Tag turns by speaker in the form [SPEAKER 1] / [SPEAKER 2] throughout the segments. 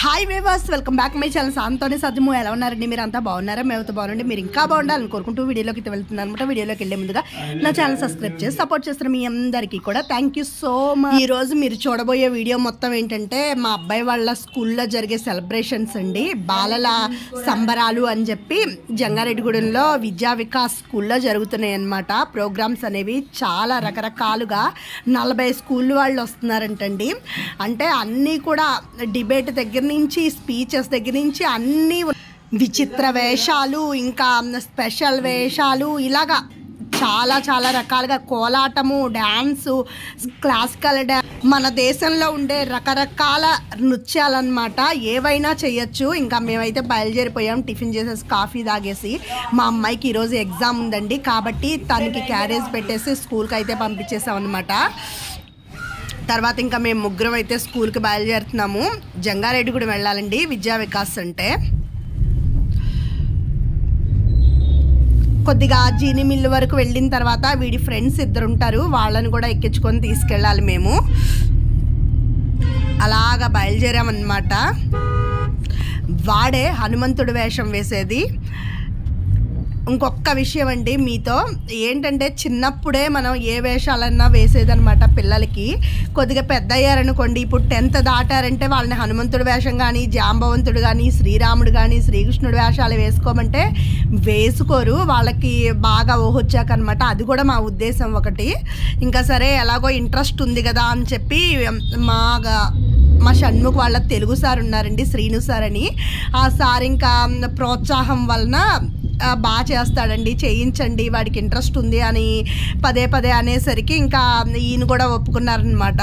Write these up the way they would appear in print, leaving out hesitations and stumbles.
[SPEAKER 1] Hi viewers, welcome back my channel శాంతోని సజ్జము. ఎలా ఉన్నారండి? మీరు అంతా బాగున్నారా? మేమైతే బాగుండండి. మీరు ఇంకా బాగుండాలని కోరుకుంటూ వీడియోలోకి వెళ్తున్నాను అనమాట. వీడియోలోకి వెళ్ళే ముందుగా నా ఛానల్ సబ్స్క్రైబ్ చేసి సపోర్ట్ చేస్తున్న మీ అందరికీ కూడా థ్యాంక్ యూ సో మచ్. ఈరోజు మీరు చూడబోయే వీడియో మొత్తం ఏంటంటే మా అబ్బాయి వాళ్ళ స్కూల్లో జరిగే సెలబ్రేషన్స్ అండి. బాలల సంబరాలు అని చెప్పి జంగారెడ్డిగూడెంలో విద్యా వికాస్ స్కూల్లో జరుగుతున్నాయి అన్నమాట. ప్రోగ్రామ్స్ అనేవి చాలా రకరకాలుగా 40 స్కూల్ వాళ్ళు వస్తున్నారంటండి. అంటే అన్నీ కూడా డిబేట్ దగ్గర నుంచి స్పీచెస్ దగ్గర నుంచి అన్నీ విచిత్ర వేషాలు, ఇంకా స్పెషల్ వేషాలు, ఇలాగా చాలా చాలా రకాలుగా కోలాటము, డ్యాన్సు, క్లాసికల్ డ్యాన్స్, మన దేశంలో ఉండే రకరకాల నృత్యాలన్నమాట. ఏవైనా చేయొచ్చు. ఇంకా మేమైతే బయలుదేరిపోయాం టిఫిన్ చేసేసి కాఫీ తాగేసి. మా అమ్మాయికి ఈరోజు ఎగ్జామ్ ఉందండి కాబట్టి తనకి క్యారేజ్ పెట్టేసి స్కూల్కి అయితే పంపించేసాం అనమాట. తర్వాత ఇంకా మేము ముగ్గురం అయితే స్కూల్కి బయలుదేరుతున్నాము. జంగారెడ్డిగూడెం వెళ్ళాలండి విద్యా వికాస్ అంటే. కొద్దిగా జీని మిల్లు వరకు వెళ్ళిన తర్వాత వీడి ఫ్రెండ్స్ ఇద్దరు ఉంటారు, వాళ్ళని కూడా ఎక్కించుకొని తీసుకెళ్ళాలి మేము. అలాగా బయలుదేరామన్నమాట. వాడే హనుమంతుడి వేషం వేసేది. ఇంకొక విషయం అండి మీతో ఏంటంటే, చిన్నప్పుడే మనం ఏ వేషాలన్నా వేసేదనమాట పిల్లలకి. కొద్దిగా పెద్ద అయ్యారనుకోండి, ఇప్పుడు 10th దాటారంటే వాళ్ళని హనుమంతుడి వేషం కానీ, జాంబవంతుడు కానీ, శ్రీరాముడు కానీ, శ్రీకృష్ణుడి వేషాలు వేసుకోమంటే వేసుకోరు. వాళ్ళకి బాగా ఊహొచ్చాక అనమాట. అది కూడా మా ఉద్దేశం ఒకటి. ఇంకా సరే ఎలాగో ఇంట్రెస్ట్ ఉంది కదా అని చెప్పి మా షణ్ముఖ్ వాళ్ళ తెలుగు సార్ ఉన్నారండి, శ్రీను సార్ అని. ఆ సార్ ఇంకా ప్రోత్సాహం వలన బాగా చేస్తాడండి, చేయించండి, వాడికి ఇంట్రెస్ట్ ఉంది అని పదే పదే అనేసరికి ఇంకా ఈయన కూడా ఒప్పుకున్నారనమాట.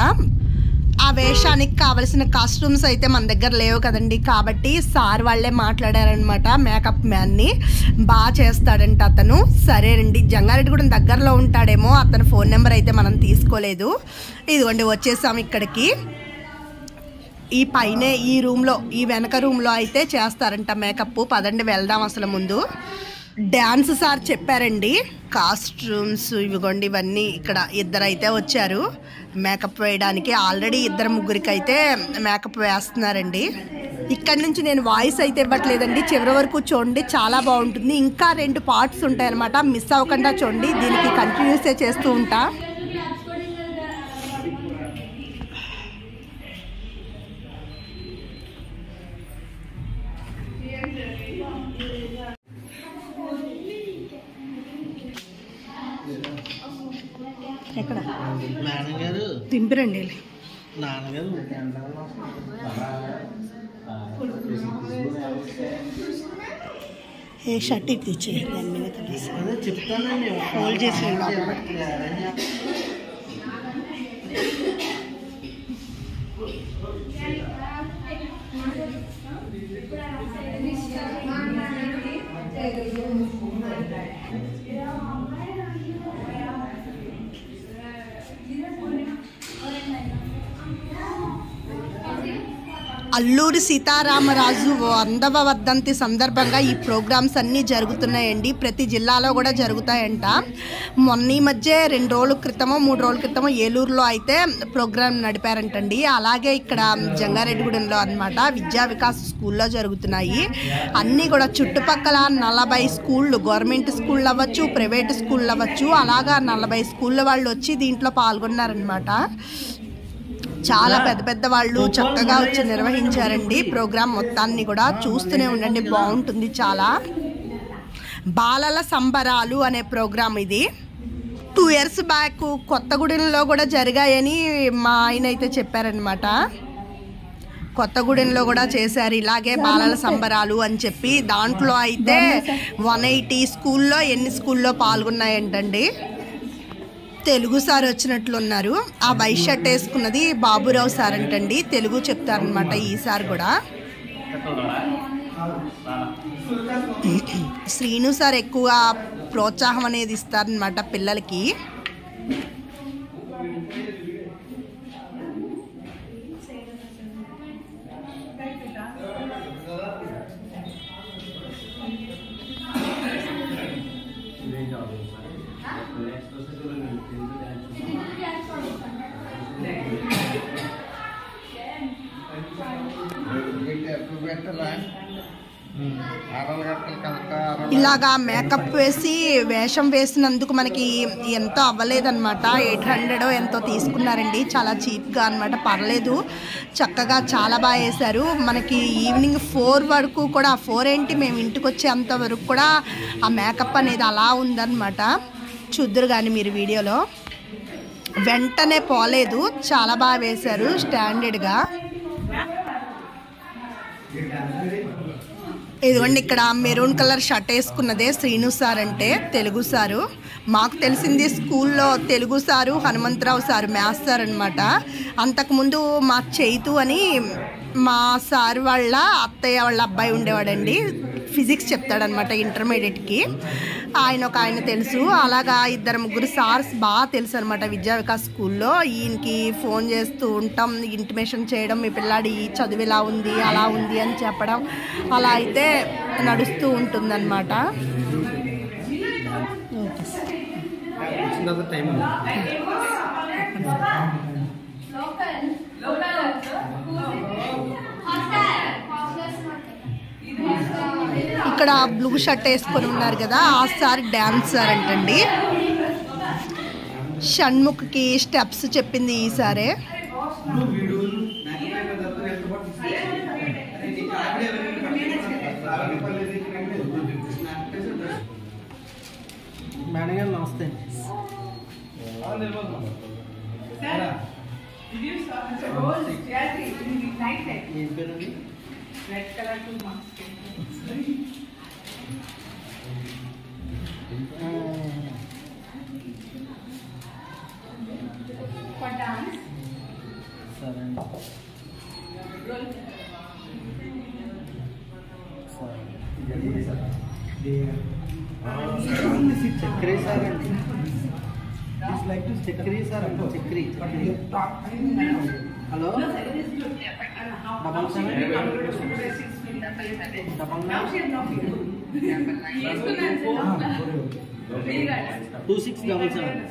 [SPEAKER 1] ఆ వేషానికి కావలసిన కాస్ట్యూమ్స్ అయితే మన దగ్గర లేవు కదండి, కాబట్టి సార్ వాళ్ళే మాట్లాడారనమాట. మేకప్ మ్యాన్ని బాగా చేస్తాడంట అతను. సరేనండి, జంగారెడ్డిగూడెం దగ్గరలో ఉంటాడేమో, అతని ఫోన్ నెంబర్ అయితే మనం తీసుకోలేదు. ఇదిగోండి వచ్చేసాం ఇక్కడికి. ఈ పైనే ఈ రూమ్లో, ఈ వెనక రూమ్లో అయితే చేస్తారంట మేకప్. పదండి వెళ్దాం. అసలు ముందు డ్యాన్స్ సార్ చెప్పారండి. కాస్ట్యూమ్స్ ఇవిగోండి, ఇవన్నీ ఇక్కడ ఇద్దరైతే వచ్చారు మేకప్ వేయడానికి. ఆల్రెడీ ముగ్గురికి అయితే మేకప్ వేస్తున్నారండి. ఇక్కడ నుంచి నేను వాయిస్ అయితే ఇవ్వట్లేదండి, చివరి వరకు చూడండి, చాలా బాగుంటుంది. ఇంకా 2 పార్ట్స్ ఉంటాయి అన్నమాట, మిస్ అవ్వకుండా చూడండి. దీనికి కంటిన్యూస్ చేస్తూ ఉంటా. ఎక్కడ దింపిరండి ఏ షర్ట్ ఇచ్చి దాని మీద ఫోల్డ్ చేసి అల్లూరి సీతారామరాజు 100వ వర్ధంతి సందర్భంగా ఈ ప్రోగ్రామ్స్ అన్నీ జరుగుతున్నాయండి. ప్రతి జిల్లాలో కూడా జరుగుతాయంట. మొన్న ఈ మధ్య 2 రోజుల క్రితమో 3 రోజుల క్రితమో ఏలూరులో అయితే ప్రోగ్రామ్ నడిపారంటండి. అలాగే ఇక్కడ జంగారెడ్డిగూడెంలో అనమాట విద్యా వికాస్ స్కూల్లో జరుగుతున్నాయి. అన్నీ కూడా చుట్టుపక్కల 40 స్కూళ్ళు, గవర్నమెంట్ స్కూళ్ళు అవ్వచ్చు, ప్రైవేట్ స్కూళ్ళు అవ్వచ్చు, అలాగా 40 స్కూళ్ళ వాళ్ళు వచ్చి దీంట్లో పాల్గొన్నారనమాట. చాలా పెద్ద పెద్ద వాళ్ళు చక్కగా వచ్చి నిర్వహించారండి ప్రోగ్రాం మొత్తాన్ని కూడా. చూస్తూనే ఉండండి, బాగుంటుంది చాలా. బాలల సంబరాలు అనే ప్రోగ్రాం ఇది. 2 years బ్యాక్ కొత్తగూడెంలో కూడా జరిగాయని మా ఆయన అయితే చెప్పారనమాట. కొత్తగూడెంలో కూడా చేశారు ఇలాగే బాలల సంబరాలు అని చెప్పి. దాంట్లో అయితే 180 స్కూల్లో ఎన్ని స్కూల్లో పాల్గొన్నాయంటండి. తెలుగు సార్ వచ్చినట్లున్నారు. ఆ వైట్ షర్ట్ వేసుకున్నది బాబురావు సార్ అంటండి, తెలుగు చెప్తారనమాట ఈ సార్ కూడా. శ్రీను సార్ ఎక్కువ ప్రోత్సాహం అనేది ఇస్తారనమాట పిల్లలకి. ఇలాగా మేకప్ వేసి వేషం వేసినందుకు మనకి ఎంతో అవ్వలేదన్నమాట. 800 ఎంతో తీసుకున్నారండి, చాలా చీప్గా అనమాట. పర్లేదు, చక్కగా చాలా బాగా వేశారు. మనకి ఈవినింగ్ 4 వరకు కూడా, 4 ఏంటి మేము ఇంటికి వచ్చేంత వరకు కూడా ఆ మేకప్ అనేది అలా ఉందన్నమాట. చూద్దరు కానీ మీరు వీడియోలో, వెంటనే పోలేదు, చాలా బాగా వేశారు స్టాండర్డ్గా. ఇదిగోండి, ఇక్కడ maroon colour shirt వేసుకున్నదే Srinu sir అంటే తెలుగు సారు. మాకు తెలిసింది స్కూల్లో Telugu sir, Hanumantharao sir maths sir అనమాట. అంతకుముందు మా చైతు అని మా సార్ వాళ్ళ అత్తయ్య వాళ్ళ అబ్బాయి ఉండేవాడండి, ఫిజిక్స్ చెప్తాడనమాట ఇంటర్మీడియట్కి. ఆయన తెలుసు. అలాగా 2-3 సార్స్ బాగా తెలుసు అనమాట విద్యా వికాస్ స్కూల్లో. ఈయనకి ఫోన్ చేస్తూ ఉంటాం, ఇంటిమేషన్ చేయడం, మీ పిల్లాడి చదువు ఇలా ఉంది అలా ఉంది అని చెప్పడం, అలా అయితే నడుస్తూ ఉంటుందన్నమాట. ఇక్కడ బ్లూ షర్ట్ వేసుకొని ఉన్నారు కదా, ఆ సార్ డాన్సర్ అంటండి. షణ్ముఖ్కి స్టెప్స్ చెప్పింది ఈ సారే.
[SPEAKER 2] మేడం నమస్తే. చక్రీ సార్ అండి, చక్రీ సార్ అండి, చక్రీ. హలో, 2677.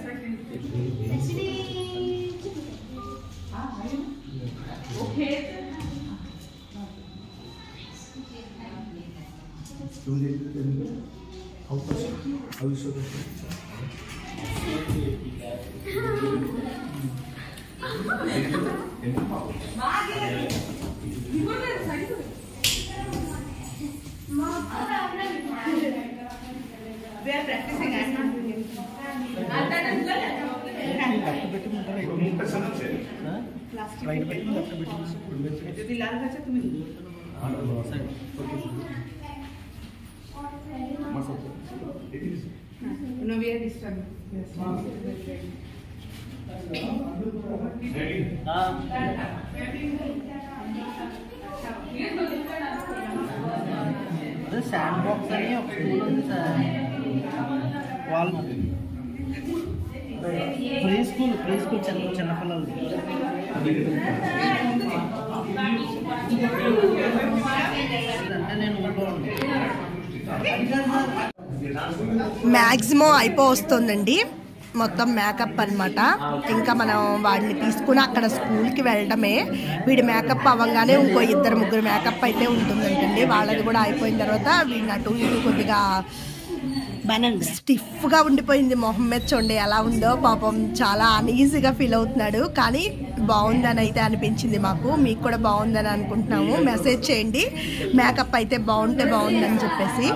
[SPEAKER 2] శాండ్ బాక్స్ అని ఒక స్కూల్ ఉంది సార్, వాళ్ళు ప్రీ స్కూల్ చిన్నపిల్లలు. అంటే నేను
[SPEAKER 1] మ్యాక్సిమం వస్తుందండి మొత్తం మేకప్ అనమాట. ఇంకా మనం వాడిని తీసుకుని అక్కడ స్కూల్కి వెళ్ళడమే. వీడి మేకప్ అవ్వగానే ఇంకో 2-3 మేకప్ అయితే ఉంటుందంటండి. వాళ్ళది కూడా అయిపోయిన తర్వాత వీడిని అటు ఇటు కొద్దిగా స్టిఫ్గా ఉండిపోయింది మొహం మీద. చూడండి ఎలా ఉందో, పాపం చాలా అన్ఈజీగా ఫీల్ అవుతున్నాడు. కానీ బాగుందని అయితే అనిపించింది మాకు. మీకు కూడా బాగుందని అనుకుంటున్నాము. మెసేజ్ చేయండి మేకప్ అయితే బాగుంటే బాగుందని చెప్పేసి.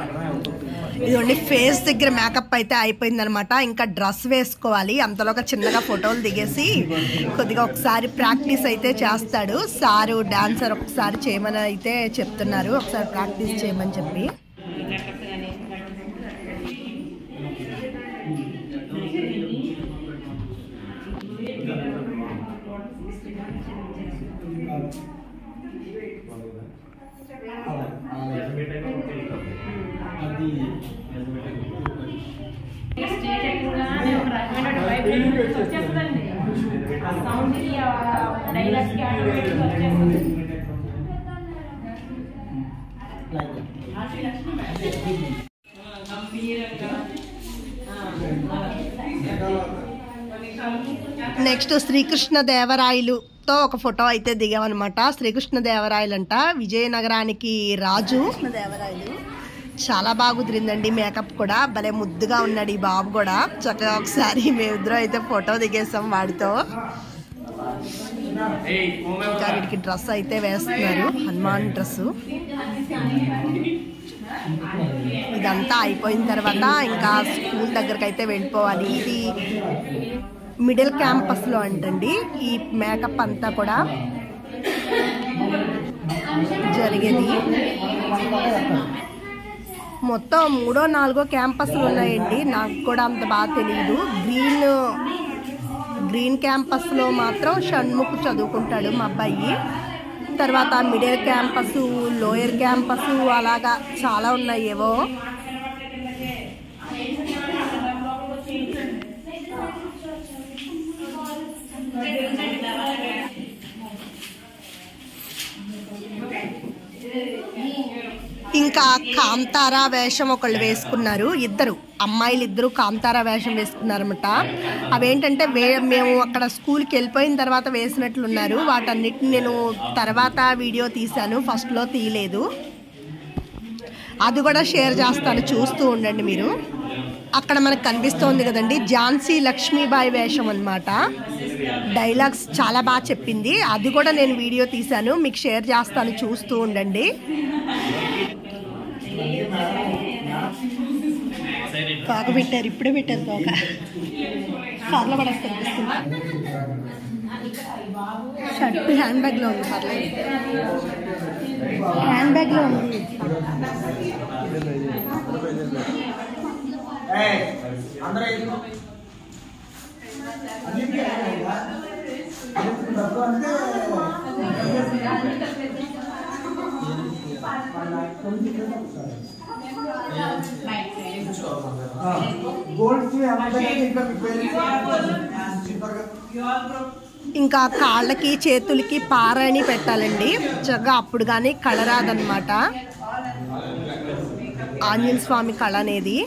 [SPEAKER 1] ఇదిగోండి, ఫేస్ దగ్గర మేకప్ అయితే అయిపోయిందనమాట. ఇంకా డ్రెస్ వేసుకోవాలి. అంతలోగా చిన్నగా ఫోటోలు దిగేసి కొద్దిగా ఒకసారి ప్రాక్టీస్ అయితే చేస్తాడు సారు. డాన్సర్ ఒకసారి చేయమని అయితే చెప్తున్నారు, ఒకసారి ప్రాక్టీస్ చేయమని చెప్పి. నెక్స్ట్ శ్రీకృష్ణదేవరాయలుతో ఒక ఫోటో అయితే దిగామన్నమాట. శ్రీకృష్ణదేవరాయలు అంట విజయనగరానికి రాజు. కృష్ణదేవరాయలు చాలా బాగా కుదిరిందండి. మేకప్ కూడా భలే ముద్దుగా ఉన్నాడు ఈ బాబు కూడా. చక్కగా ఒకసారి మేమిద్దరం అయితే ఫోటో దిగేసాం వాడితో. ఇంకా వీడికి డ్రెస్ అయితే వేస్తున్నారు, హనుమాన్ డ్రెస్సు. ఇదంతా అయిపోయిన తర్వాత ఇంకా స్కూల్ దగ్గరకు అయితే వెళ్ళిపోవాలి. ఇది మిడిల్ క్యాంపస్లో అంటండి ఈ మేకప్ అంతా కూడా జరిగేది. మొత్తం 3 or 4 క్యాంపస్లు ఉన్నాయండి, నాకు కూడా అంత బాగా తెలియదు. గ్రీన్ క్యాంపస్లో మాత్రం షణ్ముఖ్ చదువుకుంటాడు మా అబ్బాయి. తర్వాత మిడిల్ క్యాంపస్, లోయర్ క్యాంపస్, అలాగా చాలా ఉన్నాయి ఏవో. ఇంకా కాంతారా వేషం ఒకళ్ళు వేసుకున్నారు, ఇద్దరు అమ్మాయిలు ఇద్దరు కాంతారా వేషం వేసుకున్నారన్నమాట. అవేంటంటే మేము అక్కడ స్కూల్కి వెళ్ళిపోయిన తర్వాత వేసినట్లున్నారు. వాటన్నిటిని నేను తర్వాత వీడియో తీశాను, ఫస్ట్లో తీయలేదు. అది కూడా షేర్ చేస్తాను, చూస్తూ ఉండండి మీరు. అక్కడ మనకు కనిపిస్తోంది కదండి ఝాన్సీ లక్ష్మీబాయి వేషం అన్నమాట. డైలాగ్స్ చాలా బాగా చెప్పింది, అది కూడా నేను వీడియో తీశాను, మీకు షేర్ చేస్తాను, చూస్తూ ఉండండి. తోక పెట్టారు, ఇప్పుడే పెట్టారు తోక. కార్లో పడేస్తారు. షర్ట్ హ్యాండ్ బ్యాగ్లో ఉంది, పర్లేదు హ్యాండ్ బ్యాగ్లో ఉంది. ఇంకా కాళ్ళకి చేతులకి పారాణి పెట్టాలండి చక్కగా, అప్పుడు కానీ కళ రాదన్నమాట. ఆంజనేయ స్వామి కళ అనేది.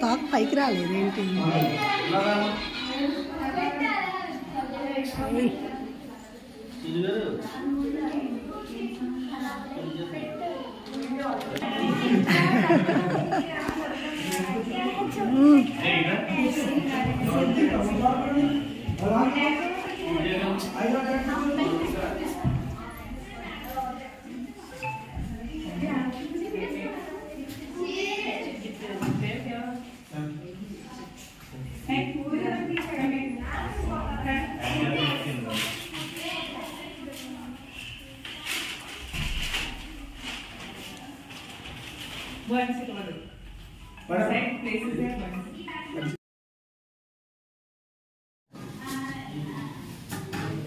[SPEAKER 1] తాక్ పైకి రాలేదు ఏంటి?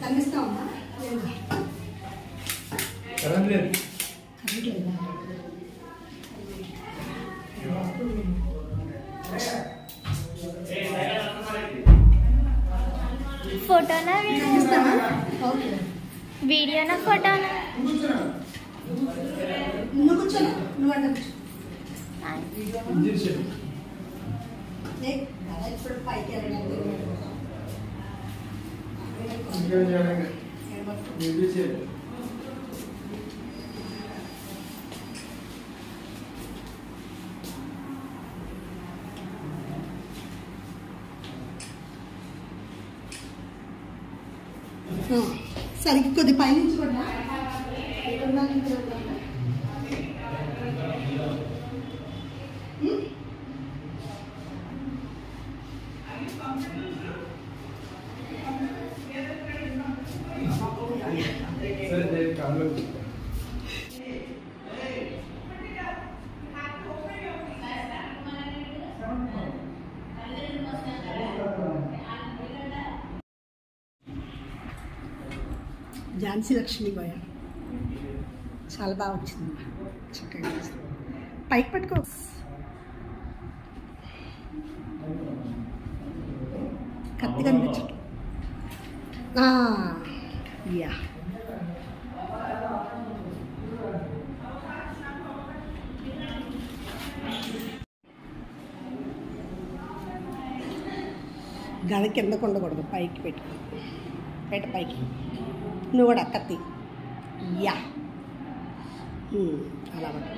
[SPEAKER 1] కనిపిస్తామా?
[SPEAKER 3] ఫోటోనా వీడియోనా ఫోటోనా?
[SPEAKER 1] నువ్వు కూర్చోనా? నువ్వు అంటే ఇప్పుడు పైకి సరికి కొద్ది పైనుంచి కూడా ఝాన్సీ లక్ష్మీబాయి చాలా బాగా వచ్చింది. చక్కగా పైకి పట్టుకో. కత్తి కనిపించట్టు. యా గద కిందకు ఉండకూడదు, పైకి పెట్టుకో. పైకి నువ్వు కూడా కత్తి. యా అలా పట్టు.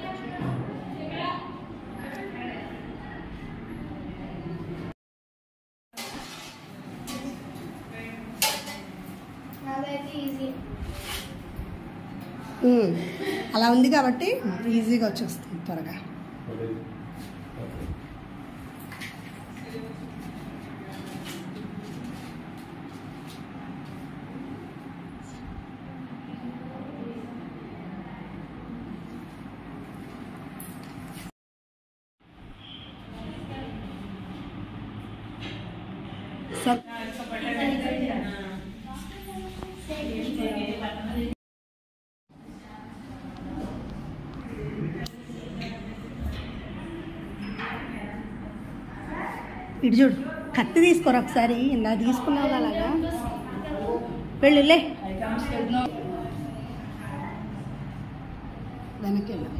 [SPEAKER 1] అలా ఉంది కాబట్టి ఈజీగా వచ్చేస్తుంది త్వరగా. సార్ ఇటు చూడు, కత్తి తీసుకోరు ఒకసారి. ఇలా తీసుకున్నావు అలాగా. వెళ్ళులే వెనక్కి వెళ్ళు.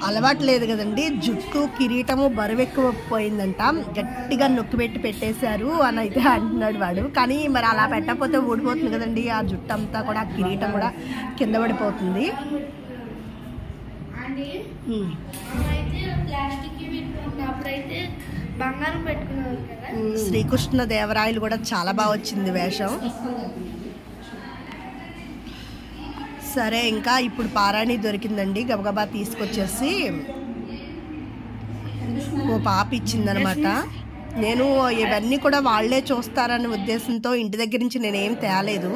[SPEAKER 1] అలవాటు లేదు కదండి, జుట్టు కిరీటము బరువెక్కువపోయిందంట, గట్టిగా నొక్కిపెట్టి పెట్టేశారు అని అయితే అంటున్నాడు వాడు. కానీ మరి అలా పెట్టకపోతే ఊడిపోతుంది కదండి, ఆ జుట్టు అంతా కూడా, ఆ కిరీటం కూడా కింద పడిపోతుంది. శ్రీకృష్ణ దేవరాయలు కూడా చాలా బాగా వచ్చింది వేషం. సరే, ఇంకా ఇప్పుడు పారాణి దొరికిందండి, గబగబా తీసుకొచ్చేసి ఓ పాప ఇచ్చిందనమాట. నేను ఇవన్నీ కూడా వాళ్ళే చూస్తారనే ఉద్దేశంతో ఇంటి దగ్గర నుంచి నేనేం తేలేదు.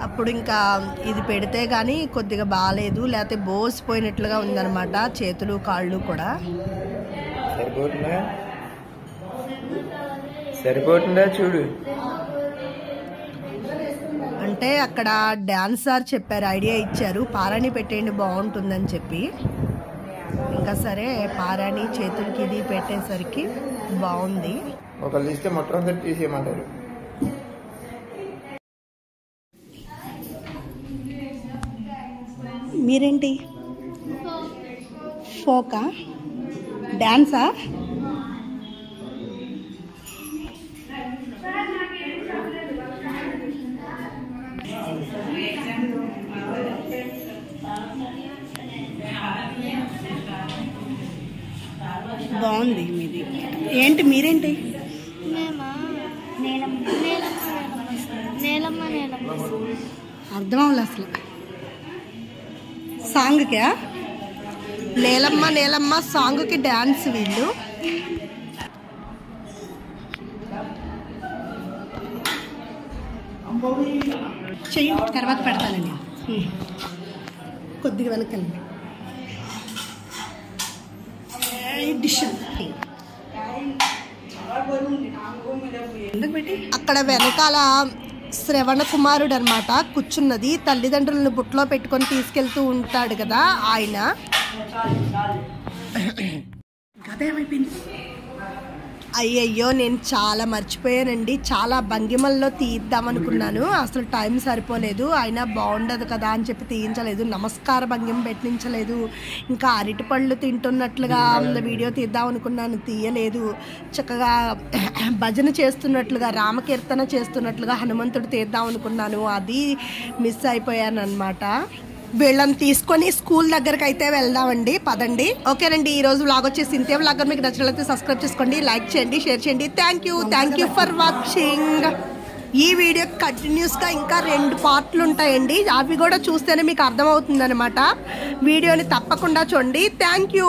[SPEAKER 1] అప్పుడు ఇంకా ఇది పెడితే కానీ కొద్దిగా బాగాలేదు, లేకపోతే బోసిపోయినట్లుగా ఉందన్నమాట చేతులు కాళ్ళు కూడా.
[SPEAKER 4] సరిపోతుందా చూడు.
[SPEAKER 1] అంటే అక్కడ డాన్సర్ చెప్పారు, ఐడియా ఇచ్చారు, పారాణి పెట్టేయండి బాగుంటుందని చెప్పి. ఇంకా సరే పారాణి చేతులకి ఇది పెట్టేసరికి బాగుంది.
[SPEAKER 4] ఒకళ్ళు ఇస్తే మొత్తం తీసేయమంటారు.
[SPEAKER 1] మీరేంటి ఫోకా డాన్సా? బాగుంది మీది. ఏంటి మీరేంటి? అర్థం అవ్వలే అసలు. సాంగ్కా? నేలమ్మ నేలమ్మ సాంగ్కి డ్యాన్స్ వీళ్ళు. చెయ్యి తర్వాత పెడతానండి. కొద్దిగా వెనకెళ్ళండి. అక్కడ వెనకాల శ్రవణ కుమారుడు అనమాట కూర్చున్నది, తల్లిదండ్రులను బుట్టలో పెట్టుకొని తీసుకెళ్తూ ఉంటాడు కదా ఆయన. అయ్యయ్యో, నేను చాలా మర్చిపోయానండి, చాలా భంగిమల్లో తీద్దామనుకున్నాను, అసలు టైం సరిపోలేదు. అయినా బాగుండదు కదా అని చెప్పి తీయించలేదు, నమస్కార భంగిమ పెట్టించలేదు. ఇంకా అరటిపళ్ళు తింటున్నట్లుగా వీడియో తీద్దాం అనుకున్నాను, తీయలేదు. చక్కగా భజన చేస్తున్నట్లుగా, రామకీర్తన చేస్తున్నట్లుగా హనుమంతుడు తీద్దాం అనుకున్నాను, అది మిస్ అయిపోయాను అనమాట. వీళ్ళని తీసుకొని స్కూల్ దగ్గరకు అయితే వెళ్దామండి, పదండి. ఓకేనండి, ఈ రోజు వ్లాగ్ వచ్చేసి ఇంతే. వ్లాగ్ మీకు నచ్చినట్లయితే సబ్స్క్రైబ్ చేసుకోండి, లైక్ చేయండి, షేర్ చేయండి. Thank you for watching. ఈ వీడియో కంటిన్యూస్గా ఇంకా 2 పార్ట్లు ఉంటాయండి, అవి కూడా చూస్తేనే మీకు అర్థమవుతుంది అనమాట. వీడియోని తప్పకుండా చూడండి. Thank you.